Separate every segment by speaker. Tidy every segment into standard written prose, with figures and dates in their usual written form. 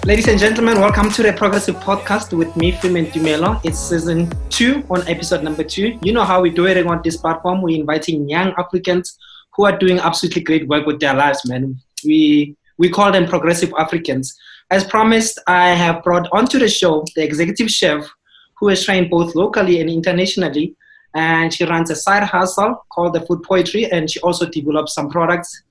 Speaker 1: Ladies and gentlemen, welcome to the Progressive Podcast with me, Fimen Dumelo. It's season 2 on episode number 2. You know how we do it on this platform. We're inviting young Africans who are doing absolutely great work with their lives, man. We call them Progressive Africans. As promised, I have brought onto the show the executive chef who is trained both locally and internationally. And she runs a side hustle called the Food Poetry, and she also develops some products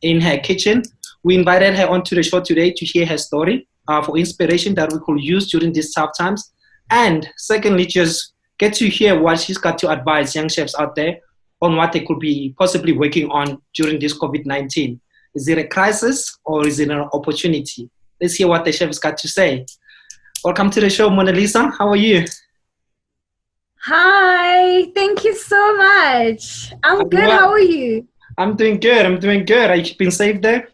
Speaker 1: in her kitchen. We invited her onto the show today to hear her story for inspiration that we could use during these tough times. And secondly, just get to hear what she's got to advise young chefs out there on what they could be possibly working on during this COVID-19. Is it a crisis or is it an opportunity? Let's hear what the chef's got to say. Welcome to the show, MonaLisa. How are you?
Speaker 2: Hi, thank you so much. I'm good. How are you?
Speaker 1: I'm doing good. Are you keeping safe there?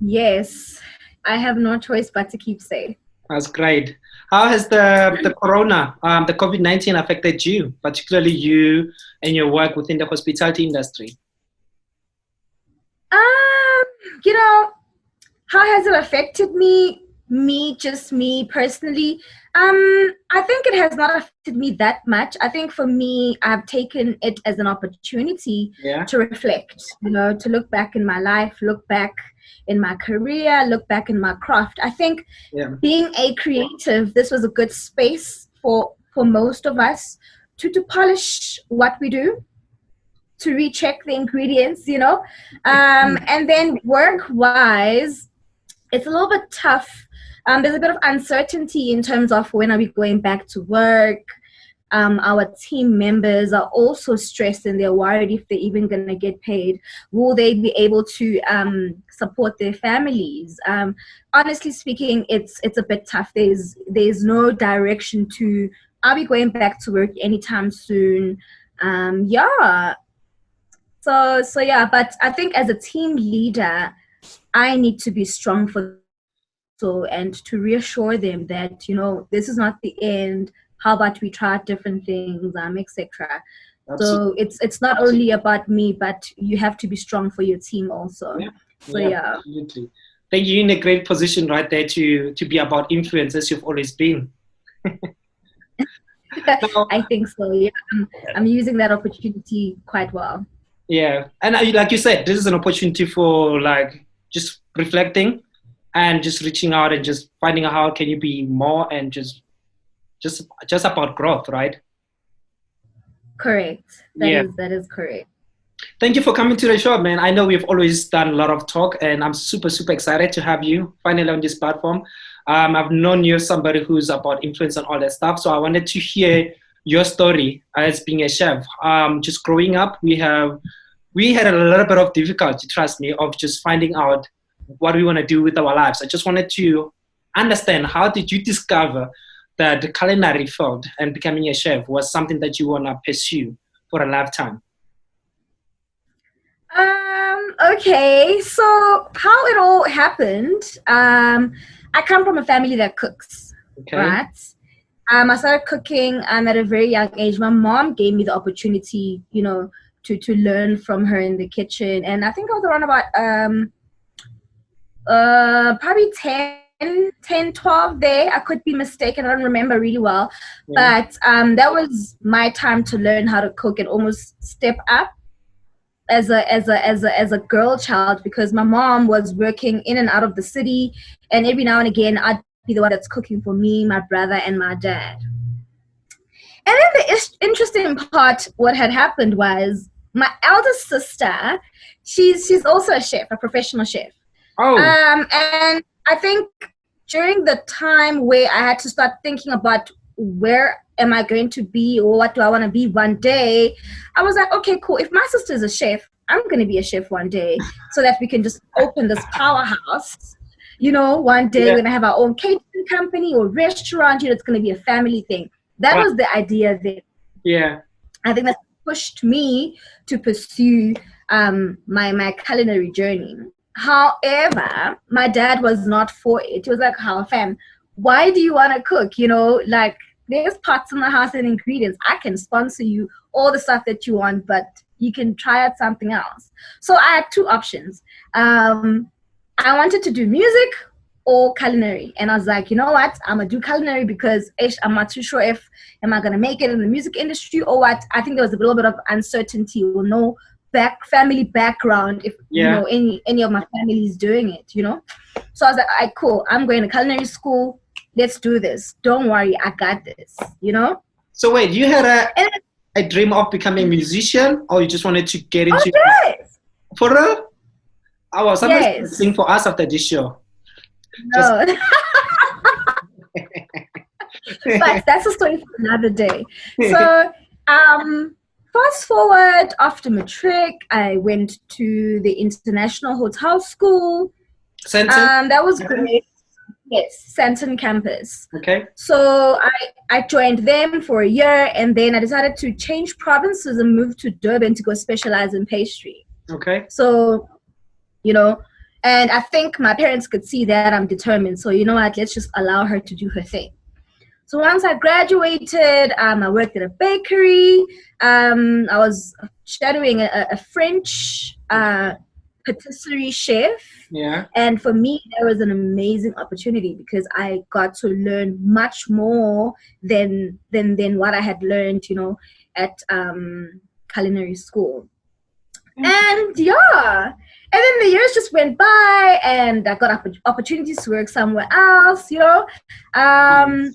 Speaker 2: Yes, I have no choice but to keep safe.
Speaker 1: That's great. How has the corona, the COVID-19 affected you, particularly you and your work within the hospitality industry?
Speaker 2: How has it affected me? Just me personally. I think it has not affected me that much. I think for me, I've taken it as an opportunity to reflect, to look back in my life, look back in my career, look back in my craft. I think being a creative, this was a good space for most of us to polish what we do, to recheck the ingredients, and then work-wise, it's a little bit tough. There's a bit of uncertainty in terms of when are we going back to work. Our team members are also stressed and they're worried if they're even going to get paid. Will they be able to support their families? Honestly speaking, it's a bit tough. There's no direction to, are we going back to work anytime soon? But I think as a team leader, I need to be strong for and to reassure them that, this is not the end. How about we try different things, etc. So it's not only about me, but you have to be strong for your team also.
Speaker 1: Absolutely. I think you're in a great position right there to be about influence, as you've always been.
Speaker 2: I think so. Yeah, I'm using that opportunity quite well.
Speaker 1: Yeah, and like you said, this is an opportunity for just reflecting and just reaching out and just finding out how can you be more and just about growth, right?
Speaker 2: Correct. That is correct.
Speaker 1: Thank you for coming to the show, man. I know we've always done a lot of talk, and I'm super, super excited to have you finally on this platform. I've known you as somebody who's about influence and all that stuff, so I wanted to hear your story as being a chef. Just growing up, we had a little bit of difficulty, trust me, of just finding out what we want to do with our lives. I just wanted to understand, how did you discover that the culinary field and becoming a chef was something that you want to pursue for a lifetime?
Speaker 2: Okay, so how it all happened, I come from a family that cooks, right? I started cooking at a very young age. My mom gave me the opportunity, to learn from her in the kitchen. And I think I was around about probably 10, 12 there. I could be mistaken. I don't remember really well. But that was my time to learn how to cook and almost step up as a girl child, because my mom was working in and out of the city, and every now and again I'd be the one that's cooking for me, my brother, and my dad. And then the interesting part, what had happened was my eldest sister, she's also a chef, a professional chef. And I think during the time where I had to start thinking about where am I going to be or what do I want to be one day, I was like, okay, cool. If my sister is a chef, I'm going to be a chef one day, so that we can just open this powerhouse. One day we're going to have our own catering company or restaurant. It's going to be a family thing. That was the idea then.
Speaker 1: Yeah. I
Speaker 2: think that pushed me to pursue my culinary journey. However, my dad was not for it. He was like, "How, fam, why do you want to cook? There's pots in the house and ingredients. I can sponsor you all the stuff that you want, but you can try out something else." So I had two options. I wanted to do music or culinary. And I was like, you know what? I'm going to do culinary because I'm not too sure if am I going to make it in the music industry or what. I think there was a little bit of uncertainty or no family background if, you know, any of my family is doing it, you know. So I was like, all right, cool. I'm going to culinary school. Let's do this. Don't worry. I got this, you know.
Speaker 1: So wait, you had a dream of becoming a musician, or you just wanted to get into
Speaker 2: yes.
Speaker 1: For real? I was sometimes sing for us after this show.
Speaker 2: No. But that's a story for another day. So fast forward, after matric, I went to the International Hotel School.
Speaker 1: Senton?
Speaker 2: That was great. Yes, Senton campus.
Speaker 1: Okay.
Speaker 2: So I joined them for a year, and then I decided to change provinces and move to Durban to go specialize in pastry.
Speaker 1: Okay.
Speaker 2: So, you know, and I think my parents could see that I'm determined. So, you know what, let's just allow her to do her thing. So once I graduated, I worked at a bakery. I was shadowing a French patisserie chef.
Speaker 1: Yeah.
Speaker 2: And for me, that was an amazing opportunity because I got to learn much more than what I had learned, you know, at culinary school. And yeah, and then the years just went by, and I got opportunities to work somewhere else, you know.
Speaker 1: Nice.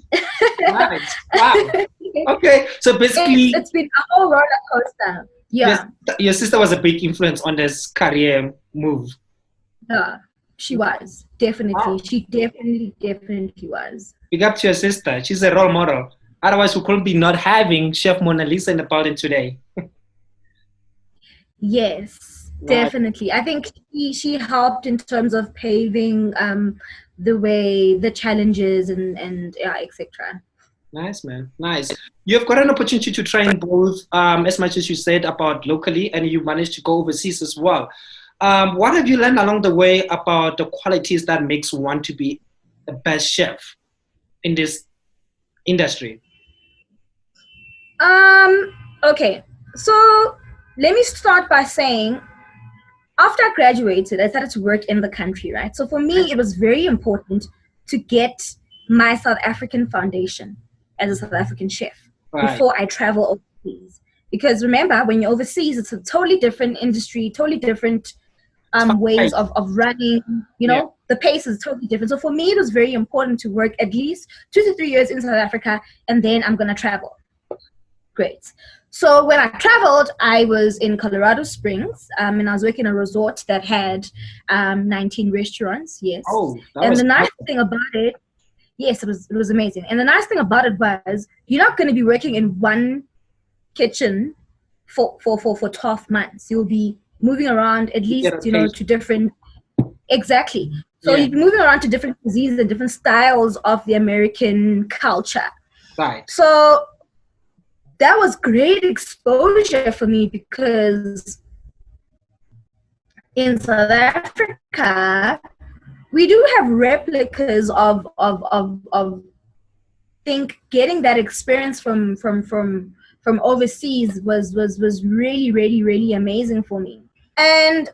Speaker 1: Wow. Okay, so basically,
Speaker 2: it's been a whole roller coaster. Yeah.
Speaker 1: Your sister was a big influence on this career move.
Speaker 2: Yeah, she was definitely. Wow. She definitely was.
Speaker 1: Big up to your sister. She's a role model. Otherwise, we couldn't be not having Chef MonaLisa in the building today.
Speaker 2: Yes, definitely. I think she helped in terms of paving the way, the challenges, and yeah, etc.
Speaker 1: Nice, man. Nice. You've got an opportunity to train both, as much as you said about locally, and you managed to go overseas as well. What have you learned along the way about the qualities that makes one to be the best chef in this industry?
Speaker 2: Okay, so let me start by saying, after I graduated, I started to work in the country, right? So for me, it was very important to get my South African foundation as a South African chef before I travel overseas. Because remember, when you're overseas, it's a totally different industry, totally different ways of running, you know, the pace is totally different. So for me, it was very important to work at least 2 to 3 years in South Africa, and then I'm going to travel. Great. So when I traveled, I was in Colorado Springs, and I was working in a resort that had 19 restaurants. Yes.
Speaker 1: Oh,
Speaker 2: and the nice thing about it, yes, it was amazing. And the nice thing about it was you're not going to be working in one kitchen for 12 months. You'll be moving around at least, you know, to different. Exactly. So you'll be moving around to different cuisines and different styles of the American culture.
Speaker 1: Right.
Speaker 2: So that was great exposure for me because in South Africa, we do have replicas of think getting that experience from overseas was really amazing for me. And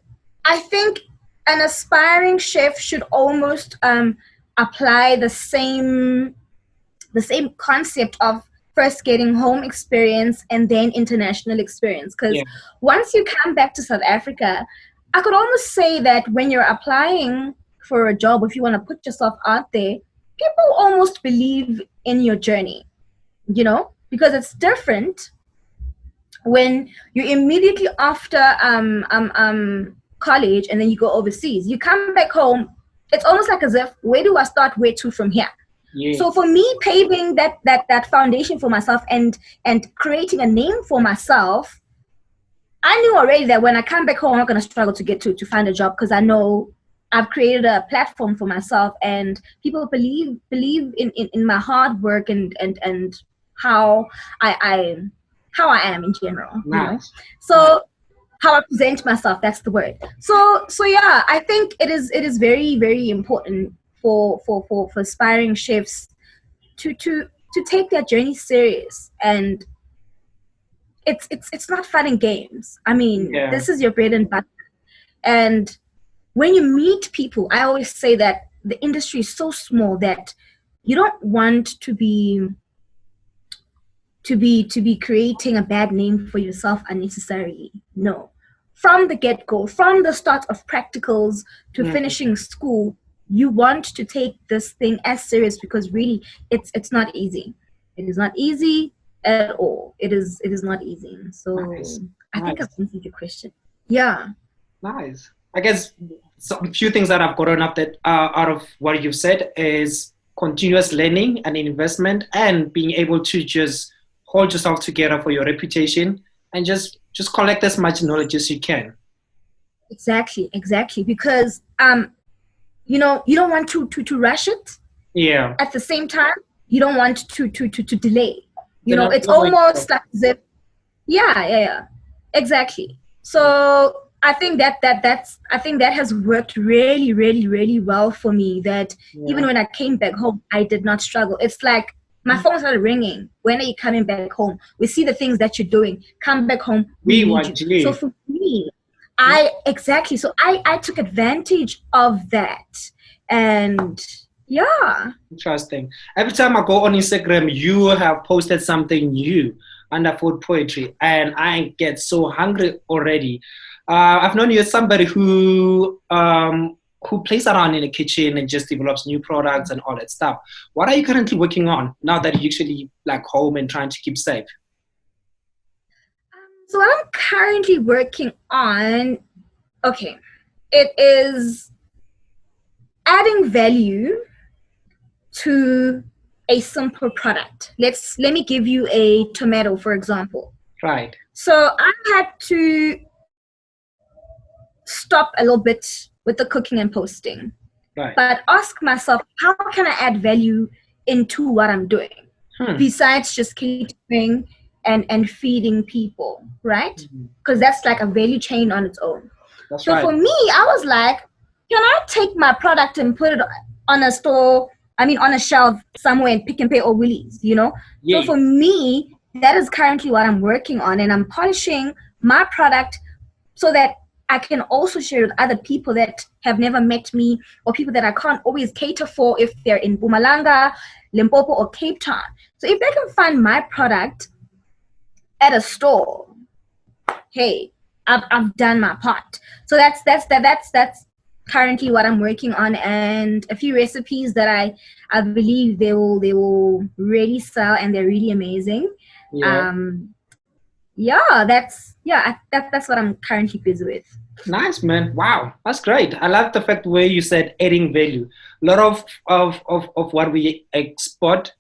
Speaker 2: I think an aspiring chef should almost apply the same concept of first getting home experience and then international experience. Because once you come back to South Africa, I could almost say that when you're applying for a job, if you want to put yourself out there, people almost believe in your journey, you know, because it's different when you immediately after college and then you go overseas. You come back home, it's almost like as if, where do I start, where to from here? Yeah. So for me, paving that foundation for myself and creating a name for myself, I knew already that when I come back home, I'm not going to struggle to get to find a job because I know I've created a platform for myself and people believe in my hard work and how I am in general. Nice. You know? So how I present myself, that's the word. So yeah, I think it is very, very important for aspiring chefs to take their journey serious, and it's not fun and games. I mean, this is your bread and butter. And when you meet people, I always say that the industry is so small that you don't want to be creating a bad name for yourself unnecessarily. No. From the get-go, from the start of practicals to finishing school, you want to take this thing as serious, because really it's not easy. It is not easy at all. It is not easy. So
Speaker 1: Nice.
Speaker 2: I think I've answered your question. Yeah.
Speaker 1: Nice. I guess a few things that I've gotten up that out of what you've said is continuous learning and investment, and being able to just hold yourself together for your reputation, and just collect as much knowledge as you can.
Speaker 2: Exactly. Because you don't want to rush it.
Speaker 1: Yeah.
Speaker 2: At the same time, you don't want to delay. It's almost like as if, yeah, exactly. So I think that has worked really, really, really well for me. That even when I came back home, I did not struggle. It's like my phone started ringing. When are you coming back home? We see the things that you're doing. Come back home. We need you. So for me, I took advantage of that. And yeah.
Speaker 1: Interesting. Every time I go on Instagram, you have posted something new under food poetry, and I get so hungry already. I've known you as somebody who plays around in the kitchen and just develops new products and all that stuff. What are you currently working on now that you're actually like home and trying to keep safe?
Speaker 2: So what I'm currently working on, okay, it is adding value to a simple product. Let me give you a tomato, for example.
Speaker 1: Right.
Speaker 2: So I had to stop a little bit with the cooking and posting,
Speaker 1: right,
Speaker 2: but ask myself, how can I add value into what I'm doing besides just catering and feeding people, right? Because that's like a value chain on its own.
Speaker 1: That's
Speaker 2: so
Speaker 1: right.
Speaker 2: For me, I was like, can I take my product and put it on a store, on a shelf somewhere in Pick n Pay or Woolies, Yeah. So for me, that is currently what I'm working on, and I'm polishing my product so that I can also share with other people that have never met me, or people that I can't always cater for if they're in Mpumalanga, Limpopo, or Cape Town. So if they can find my product at a store, hey, I've done my part. So that's currently what I'm working on, and a few recipes that I believe they will really sell, and they're really amazing. That's what I'm currently busy with.
Speaker 1: Nice, man. Wow, that's great. I love the fact where you said adding value. A lot of what we export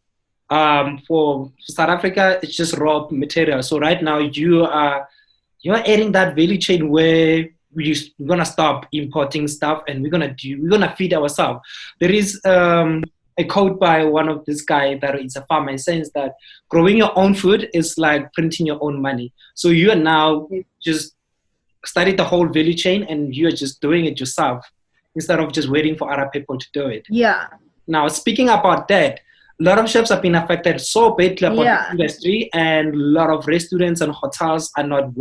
Speaker 1: for South Africa, it's just raw material. So right now you're adding that value chain where we're gonna stop importing stuff, and we're gonna feed ourselves. There is a quote by one of this guy that is a farmer. He says that growing your own food is like printing your own money. So you are now just studied the whole value chain, and you're just doing it yourself instead of just waiting for other people to do it.
Speaker 2: Yeah.
Speaker 1: Now, speaking about that, a lot of chefs have been affected so badly about the industry, and a lot of restaurants and hotels are not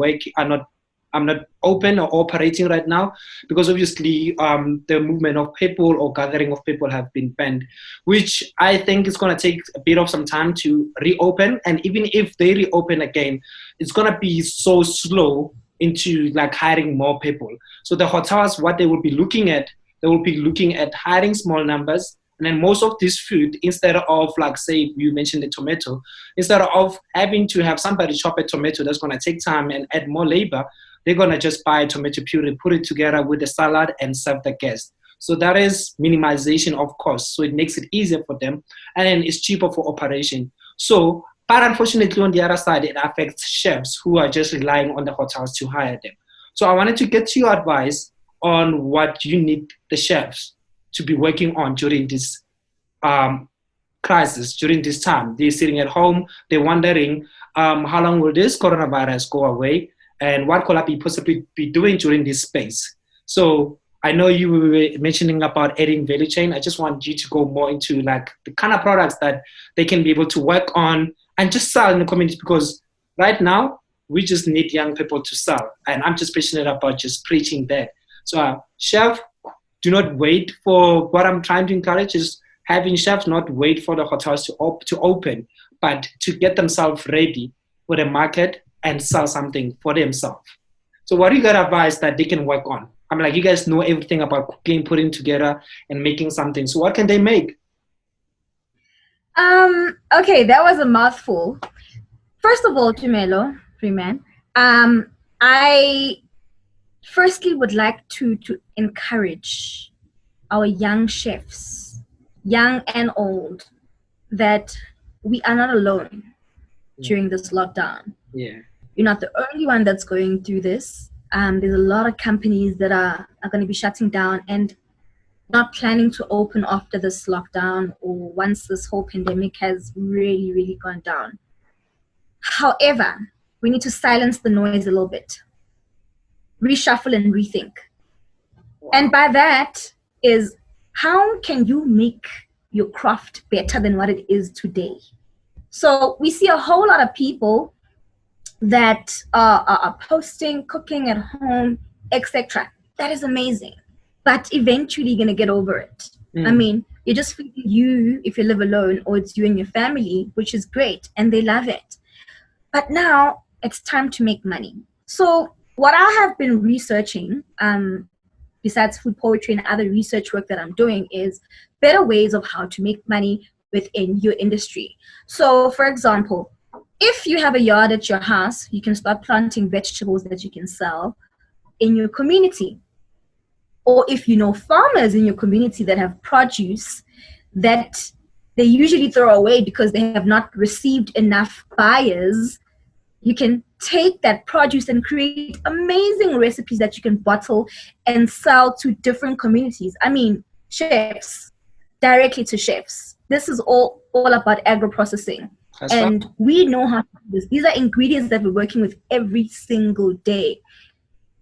Speaker 1: open or operating right now, because obviously the movement of people or gathering of people have been banned, which I think is going to take a bit of some time to reopen. And even if they reopen again, it's going to be so slow into like hiring more people. So the hotels, what they will be looking at hiring small numbers. And then most of this food, instead of like, say, you mentioned the tomato, instead of having to have somebody chop a tomato, that's going to take time and add more labor, they're going to just buy tomato puree, put it together with the salad, and serve the guest. So that is minimization of costs. So it makes it easier for them, and then it's cheaper for operation. So, but unfortunately, on the other side, it affects chefs who are just relying on the hotels to hire them. So I wanted to get your advice on what you need the chefs to be working on during this crisis, during this time. They're sitting at home, they're wondering, how long will this coronavirus go away? And what could I possibly be doing during this space? So I know you were mentioning about adding value chain. I just want you to go more into like the kind of products that they can be able to work on and just sell in the community, because right now we just need young people to sell. And I'm just passionate about just preaching that. So Chef, do not wait for, what I'm trying to encourage is having chefs not wait for the hotels to open, but to get themselves ready for the market and sell something for themselves. So what do you got advice that they can work on? I'm like, you guys know everything about cooking, putting together and making something. So what can they make?
Speaker 2: Okay, that was a mouthful. First of all, Tumelo, Freeman, I firstly would like to encourage our young chefs, young and old, that we are not alone during this lockdown.
Speaker 1: Yeah.
Speaker 2: You're not the only one that's going through this. There's a lot of companies that are going to be shutting down and not planning to open after this lockdown or once this whole pandemic has really, really gone down. However, we need to silence the noise a little bit, reshuffle and rethink. Wow. And by that is, how can you make your craft better than what it is today? So we see a whole lot of people that are posting, cooking at home, etc. That is amazing. But eventually you're going to get over it. I mean, you're just feeding you if you live alone, or it's you and your family, which is great, and they love it. But now it's time to make money. So what I have been researching, besides food poetry and other research work that I'm doing, is better ways of how to make money within your industry. So for example, if you have a yard at your house, you can start planting vegetables that you can sell in your community. Or if you know farmers in your community that have produce that they usually throw away because they have not received enough buyers, you can take that produce and create amazing recipes that you can bottle and sell to different communities. I mean, chefs, directly to chefs. This is all about agro-processing. And we know how to do this. These are ingredients that we're working with every single day.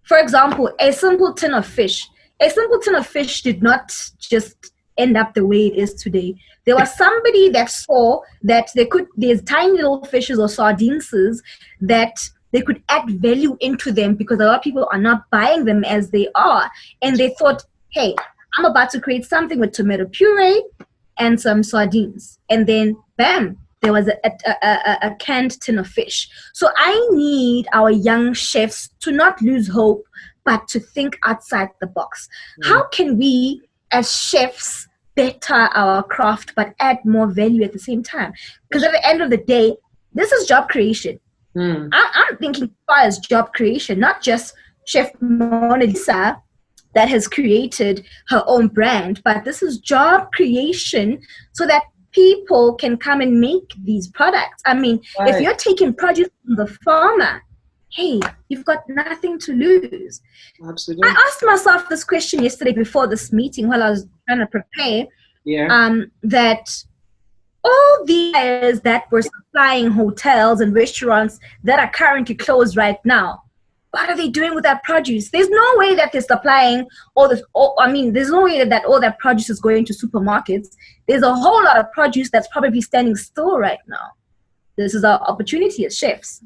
Speaker 2: For example, a simple tin of fish. A simple tin of fish did not just end up the way it is today. There was somebody that saw that there's tiny little fishes or sardines that they could add value into them, because a lot of people are not buying them as they are. And they thought, hey, I'm about to create something with tomato puree and some sardines. And then, bam, there was a canned tin of fish. So I need our young chefs to not lose hope, but to think outside the box. How can we, as chefs, better our craft, but add more value at the same time? Because at the end of the day, this is job creation. I'm thinking as far as job creation, not just Chef MonaLisa that has created her own brand, but this is job creation so that people can come and make these products. I mean, if you're taking produce from the farmer, hey, you've got nothing to lose.
Speaker 1: Absolutely.
Speaker 2: I asked myself this question yesterday before this meeting while I was trying to prepare, that all these buyers that were supplying hotels and restaurants that are currently closed right now, what are they doing with that produce? There's no way that they're supplying all this. There's no way that all that produce is going to supermarkets. There's a whole lot of produce that's probably standing still right now. This is our opportunity as chefs.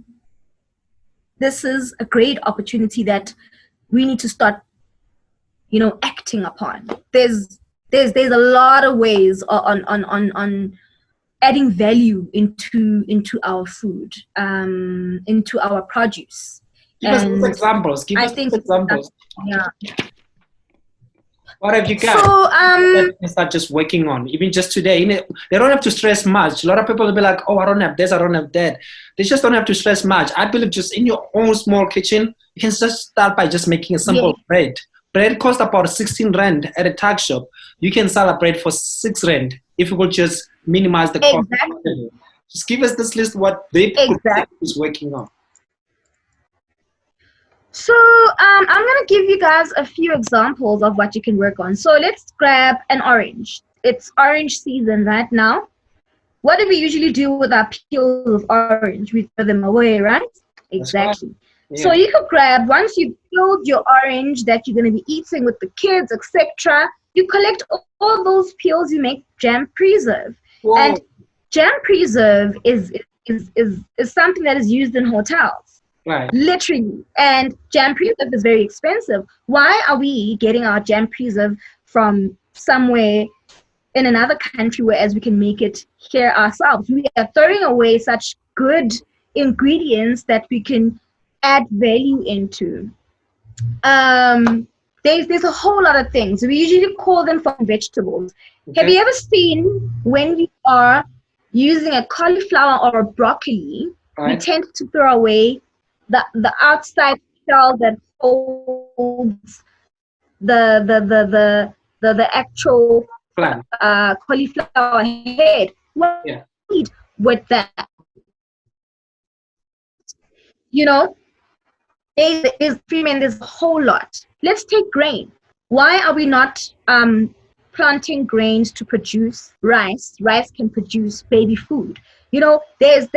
Speaker 2: This is a great opportunity that we need to start, acting upon. There's a lot of ways on adding value into our food, into our produce.
Speaker 1: Give us examples. Examples.
Speaker 2: Yeah.
Speaker 1: What have you got?
Speaker 2: So,
Speaker 1: that you start just working on, even just today. They don't have to stress much. A lot of people will be like, oh, I don't have this, I don't have that. They just don't have to stress much. I believe just in your own small kitchen, you can just start by just making a simple bread. Bread costs about 16 rand at a tuck shop. You can sell a bread for 6 rand if you will just minimize the cost.
Speaker 2: Exactly.
Speaker 1: Just give us this list what they is working on.
Speaker 2: So I'm going to give you guys a few examples of what you can work on. So let's grab an orange. It's orange season right now. What do we usually do with our peels of orange? We throw them away, right? Exactly. Yeah. So you could grab, once you've peeled your orange that you're going to be eating with the kids, etc., you collect all those peels, you make jam preserve. Whoa. And jam preserve is something that is used in hotels.
Speaker 1: Right.
Speaker 2: Literally. And jam preserve is very expensive. Why are we getting our jam preserve from somewhere in another country, whereas we can make it here ourselves. We are throwing away such good ingredients that we can add value into. There's a whole lot of things. We usually call them farm vegetables. Okay. Have you ever seen when we are using a cauliflower or a broccoli, we tend to throw away the outside shell that holds the actual cauliflower head. What do we need with that? You know, there's a whole lot. Let's take grain. Why are we not planting grains to produce rice? Rice can produce baby food. You know, there's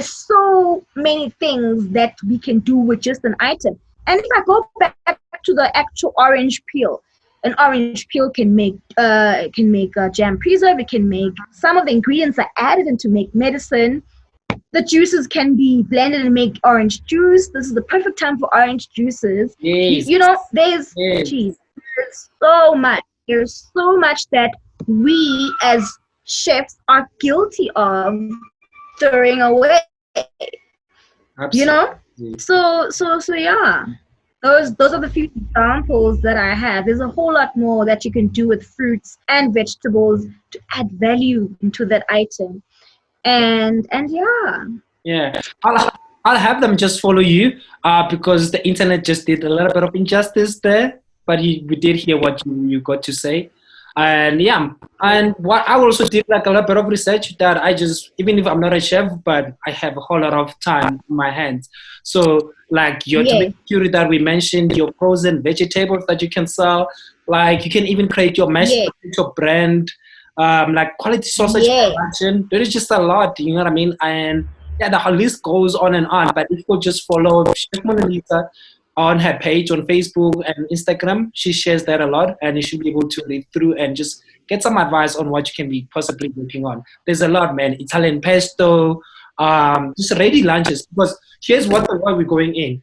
Speaker 2: so many things that we can do with just an item. And if I go back to the actual orange peel, an orange peel can make jam preserve. It can make some of the ingredients are added in to make medicine. The juices can be blended and make orange juice. This is the perfect time for orange juices.
Speaker 1: Yes.
Speaker 2: You know, there's so much. There's so much that we as chefs are guilty of throwing away. Absolutely. You know? So yeah. Those are the few examples that I have. There's a whole lot more that you can do with fruits and vegetables to add value into that item. And yeah.
Speaker 1: I'll have them just follow you because the internet just did a little bit of injustice there, but we did hear what you got to say. And yeah, and what I also did like a little bit of research that I just, even if I'm not a chef, but I have a whole lot of time in my hands. So like your tomato puree that we mentioned, your frozen vegetables that you can sell, like you can even create your mashed potato brand, like quality sausage production. There is just a lot, you know what I mean? And yeah, the whole list goes on and on. But if you just follow Chef MonaLisa on her page on Facebook and Instagram, she shares that a lot, and you should be able to read through and just get some advice on what you can be possibly working on. There's a lot, man. Italian pesto, just ready lunches. Because here's what the world we're going in.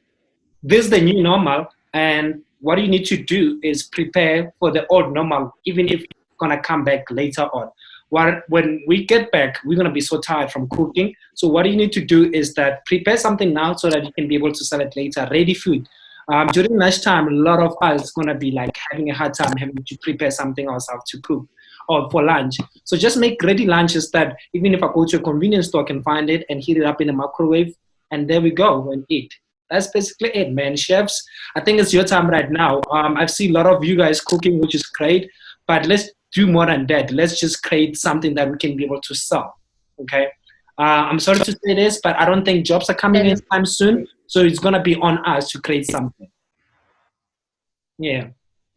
Speaker 1: This is the new normal, and what you need to do is prepare for the old normal, even if it's gonna come back later on. When we get back, we're gonna be so tired from cooking. So what you need to do is that prepare something now so that you can be able to sell it later. Ready food. During lunchtime, a lot of us gonna be like having a hard time having to prepare something ourselves to cook or for lunch. So just make ready lunches that even if I go to a convenience store, I can find it and heat it up in a microwave, and there we go and eat. That's basically it, man. Chefs, I think it's your time right now. I've seen a lot of you guys cooking, which is great, but let's do more than that. Let's just create something that we can be able to sell. Okay. I'm sorry to say this, but I don't think jobs are coming anytime soon. So it's gonna be on us to create something. Yeah.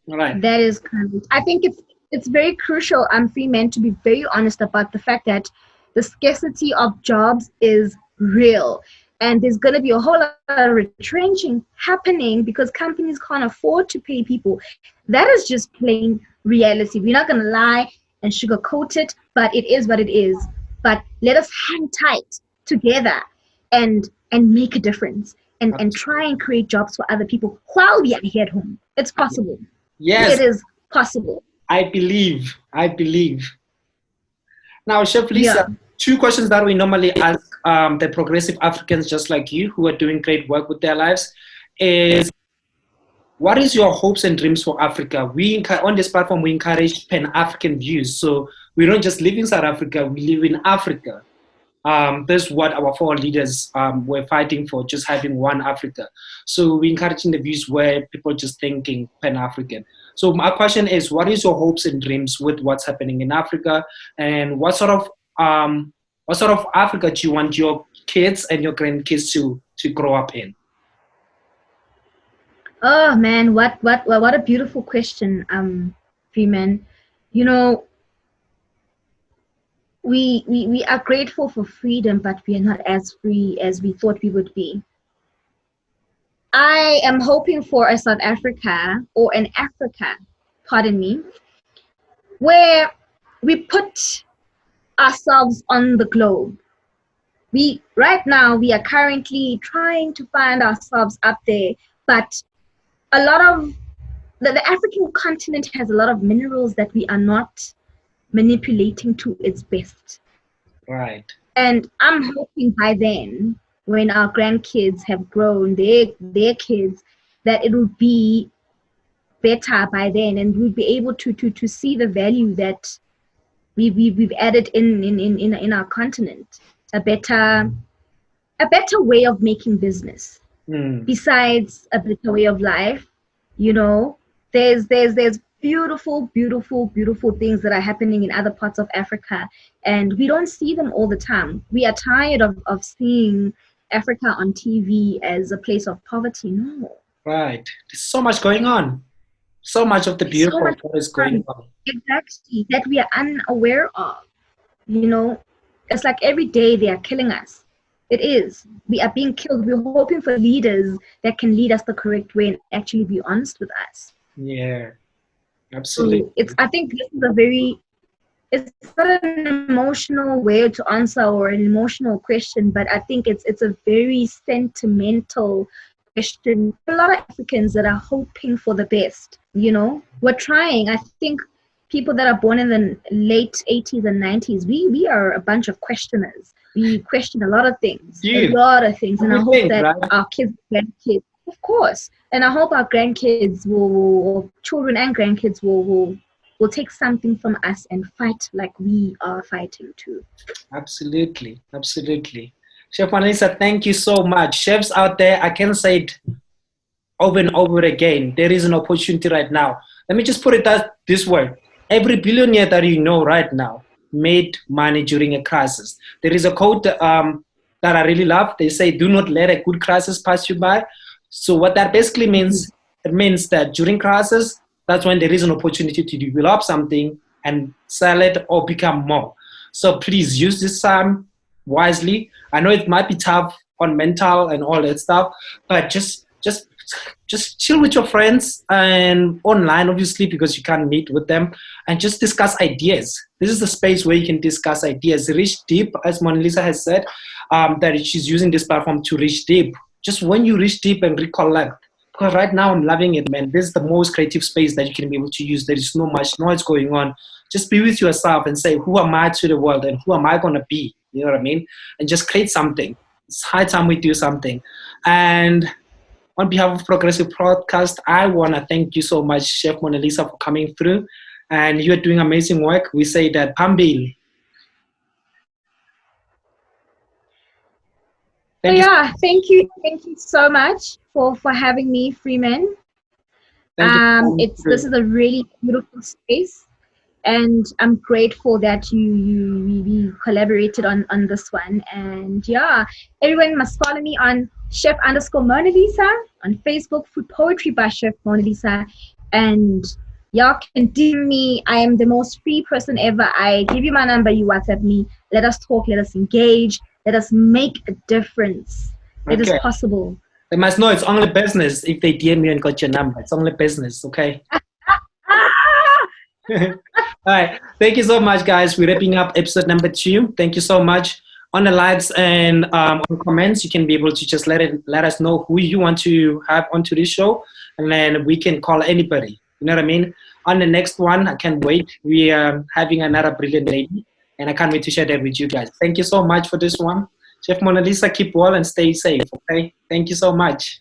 Speaker 1: All right.
Speaker 2: That is correct. I think it's very crucial, Freeman, to be very honest about the fact that the scarcity of jobs is real. And there's going to be a whole lot of retrenching happening because companies can't afford to pay people. That is just plain reality. We're not going to lie and sugarcoat it, but it is what it is. But let us hang tight together and make a difference and try and create jobs for other people while we are here at home. It's possible.
Speaker 1: Yes.
Speaker 2: It is possible.
Speaker 1: I believe. Now, Chef Lisa, two questions that we normally ask the progressive Africans just like you who are doing great work with their lives is, what is your hopes and dreams for Africa? On this platform, we encourage Pan-African views. So we don't just live in South Africa, we live in Africa. This is what our four leaders were fighting for, just having one Africa. So we're encouraging the views where people just thinking Pan-African. So my question is, what is your hopes and dreams with what's happening in Africa? And what sort of Africa do you want your kids and your grandkids to grow up in?
Speaker 2: Oh man, what a beautiful question, Freeman. You know, we are grateful for freedom, but we are not as free as we thought we would be. I am hoping for a South Africa, or an Africa, pardon me, where we put ourselves on the globe. Right now we are currently trying to find ourselves up there, but a lot of the African continent has a lot of minerals that we are not manipulating to its best.
Speaker 1: Right.
Speaker 2: And I'm hoping by then, when our grandkids have grown, their kids, that it will be better by then, and we'll be able to see the value that we've added in our continent. A better way of making business. Besides a better way of life, you know, there's beautiful things that are happening in other parts of Africa, and we don't see them all the time. We are tired of seeing Africa on TV as a place of poverty. No.
Speaker 1: Right. There's so much going on. So much of the beautiful that is going on.
Speaker 2: Exactly. That we are unaware of. You know, it's like every day they are killing us. It is. We are being killed. We're hoping for leaders that can lead us the correct way and actually be honest with us.
Speaker 1: Yeah, absolutely.
Speaker 2: So I think this is it's not an emotional way to answer or an emotional question, but I think it's a very sentimental question. A lot of Africans that are hoping for the best, you know, we're trying. I think people that are born in the late 80s and 90s, we are a bunch of questioners. We question a lot of things, and I hope that our kids, grandkids, of course, and I hope our grandkids will children and grandkids will take something from us and fight like we are fighting too.
Speaker 1: Absolutely. Chef MonaLisa, thank you so much. Chefs out there, I can say it over and over again. There is an opportunity right now. Let me just put it this way. Every billionaire that you know right now made money during a crisis. There is a quote that I really love. They say, do not let a good crisis pass you by. So what that basically means, it means that during crisis, that's when there is an opportunity to develop something and sell it or become more. So please use this time wisely. I know it might be tough on mental and all that stuff, but just chill with your friends and online, obviously, because you can't meet with them, and just discuss ideas. This is the space where you can discuss ideas. Reach deep, as MonaLisa has said, that she's using this platform to reach deep. Just when you reach deep and recollect, because right now I'm loving it, man. This is the most creative space that you can be able to use. There is no much noise going on. Just be with yourself and say, who am I to the world and who am I going to be? You know what I mean? And just create something. It's high time we do something. And on behalf of Progressive Podcast, I want to thank you so much, Chef MonaLisa, for coming through. And you're doing amazing work. We say that Pambil.
Speaker 2: Thank you so much for having me, Freeman. This is a really beautiful space, and I'm grateful that we collaborated on this one. And yeah, everyone must follow me on Chef_MonaLisa on Facebook, Food Poetry by Chef MonaLisa, and y'all can DM me. I am the most free person ever. I give you my number, you WhatsApp me. Let us talk, let us engage, let us make a difference. It is possible.
Speaker 1: They must know it's only business if they DM you and got your number. It's only business, okay? All right. Thank you so much, guys. We're wrapping up episode number 2. Thank you so much. On the likes and on comments, you can be able to just let us know who you want to have onto this show, and then we can call anybody. You know what I mean? On the next one, I can't wait. We are having another brilliant lady, and I can't wait to share that with you guys. Thank you so much for this one. Chef MonaLisa, keep well and stay safe, okay? Thank you so much.